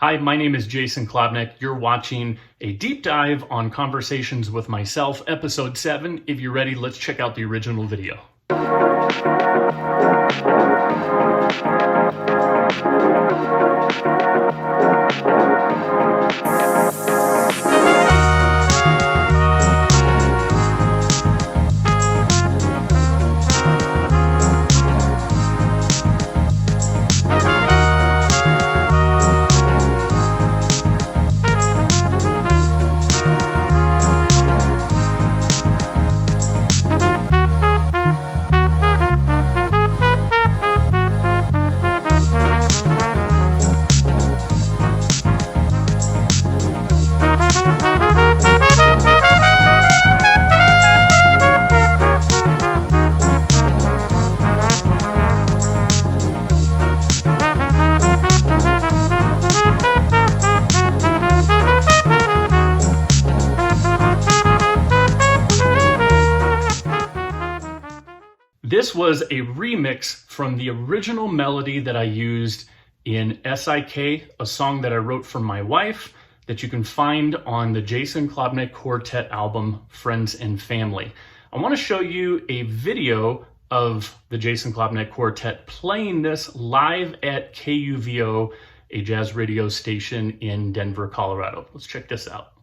Hi, my name is Jason Klobnak. You're watching a deep dive on Conversations with Myself, episode 7. If you're ready, let's check out the original video. This was a remix from the original melody that I used in S.I.K, a song that I wrote for my wife that you can find on the Jason Klobnak Quartet album, Friends and Family. I want to show you a video of the Jason Klobnak Quartet playing this live at KUVO, a jazz radio station in Denver, Colorado. Let's check this out.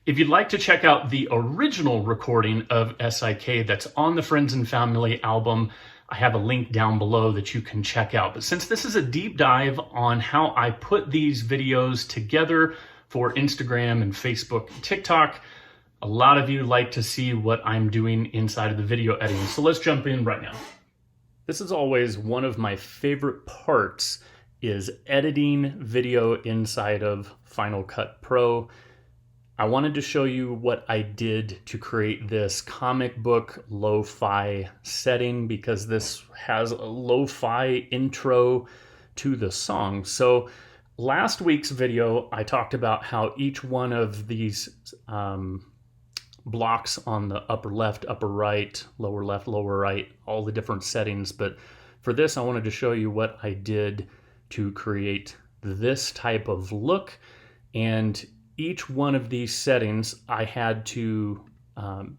If you'd like to check out the original recording of S.I.K. that's on the Friends and Family album, I have a link down below that you can check out. But since this is a deep dive on how I put these videos together for Instagram and Facebook and TikTok, a lot of you like to see what I'm doing inside of the video editing. So let's jump in right now. This is always one of my favorite parts, is editing video inside of Final Cut Pro. I wanted to show you what I did to create this comic book lo-fi setting, because this has a lo-fi intro to the song. So last week's video, I talked about how each one of these blocks on the upper left, upper right, lower left, lower right, all the different settings. But for this, I wanted to show you what I did to create this type of look. And each one of these settings, I had to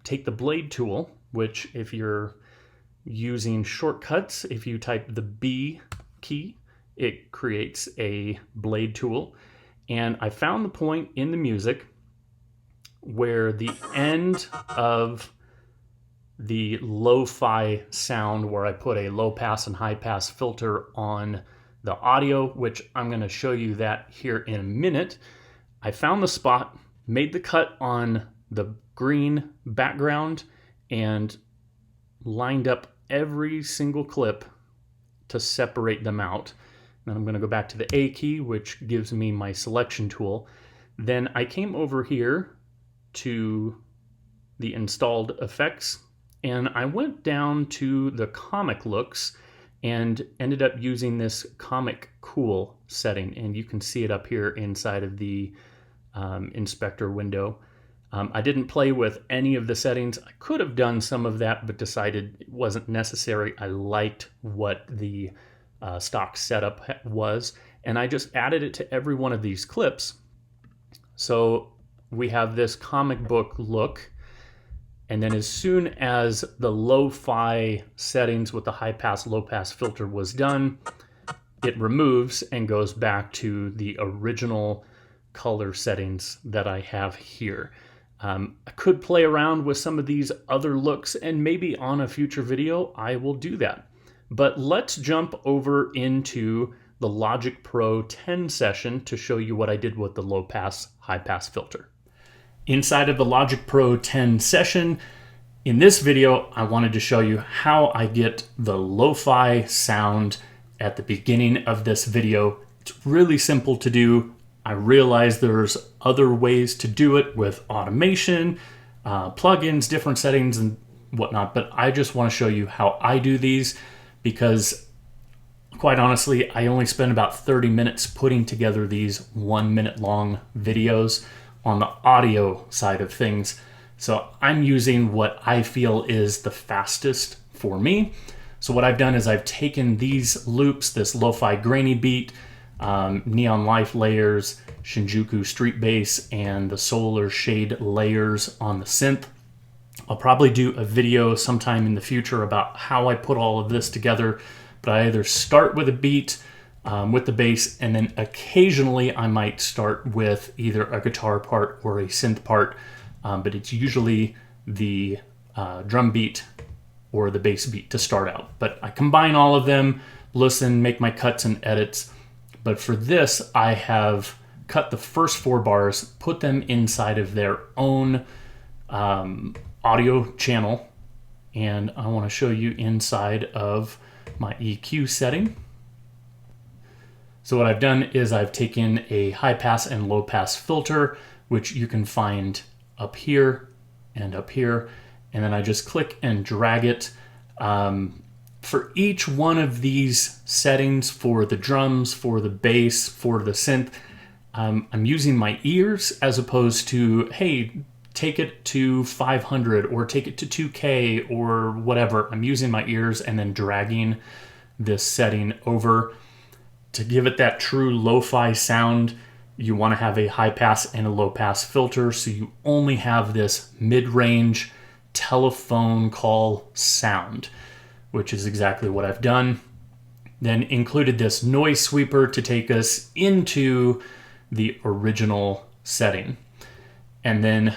take the blade tool, which if you're using shortcuts, if you type the B key, it creates a blade tool. And I found the point in the music where the end of the lo-fi sound, where I put a low pass and high pass filter on the audio, which I'm going to show you that here in a minute. I found the spot, made the cut on the green background, and lined up every single clip to separate them out. Then I'm going to go back to the A key, which gives me my selection tool. Then I came over here to the installed effects, and I went down to the comic looks and ended up using this comic cool setting, and you can see it up here inside of the inspector window. I didn't play with any of the settings. I could have done some of that, but decided it wasn't necessary. I liked what the stock setup was, and I just added it to every one of these clips. So we have this comic book look, and then as soon as the lo-fi settings with the high pass, low pass filter was done, it removes and goes back to the original color settings that I have here. I could play around with some of these other looks, and maybe on a future video I will do that. But let's jump over into the Logic Pro 10 session to show you what I did with the low pass, high pass filter. Inside of the Logic Pro 10 session, in this video, I wanted to show you how I get the lo-fi sound at the beginning of this video. It's really simple to do. I realize there's other ways to do it with automation, plugins, different settings and whatnot, but I just want to show you how I do these, because quite honestly, I only spend about 30 minutes putting together these 1 minute long videos on the audio side of things. So I'm using what I feel is the fastest for me. So what I've done is I've taken these loops, this lo-fi grainy beat, Neon Life layers, Shinjuku street bass, and the solar shade layers on the synth. I'll probably do a video sometime in the future about how I put all of this together, but I either start with a beat with the bass, and then occasionally I might start with either a guitar part or a synth part, but it's usually the drum beat or the bass beat to start out. But I combine all of them, listen, make my cuts and edits. But for this, I have cut the first 4 bars, put them inside of their own audio channel, and I want to show you inside of my EQ setting. So what I've done is I've taken a high pass and low pass filter, which you can find up here and up here, and then I just click and drag it. For each one of these settings, for the drums, for the bass, for the synth, I'm using my ears as opposed to, hey, take it to 500 or take it to 2K or whatever. I'm using my ears and then dragging this setting over. To give it that true lo-fi sound, you want to have a high pass and a low pass filter, so you only have this mid-range telephone call sound, which is exactly what I've done. Then included this noise sweeper to take us into the original setting. And then,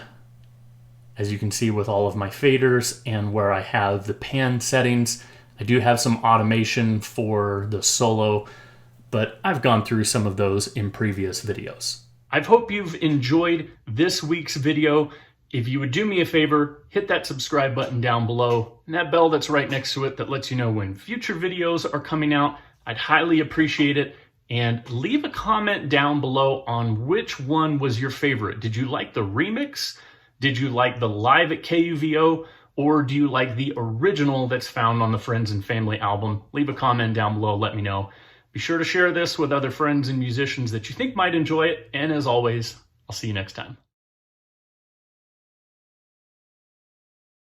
as you can see with all of my faders and where I have the pan settings, I do have some automation for the solo, but I've gone through some of those in previous videos. I hope you've enjoyed this week's video. If you would do me a favor, hit that subscribe button down below and that bell that's right next to it that lets you know when future videos are coming out. I'd highly appreciate it. And leave a comment down below on which one was your favorite. Did you like the remix? Did you like the live at KUVO? Or do you like the original that's found on the Friends and Family album? Leave a comment down below, let me know. Be sure to share this with other friends and musicians that you think might enjoy it. And as always, I'll see you next time.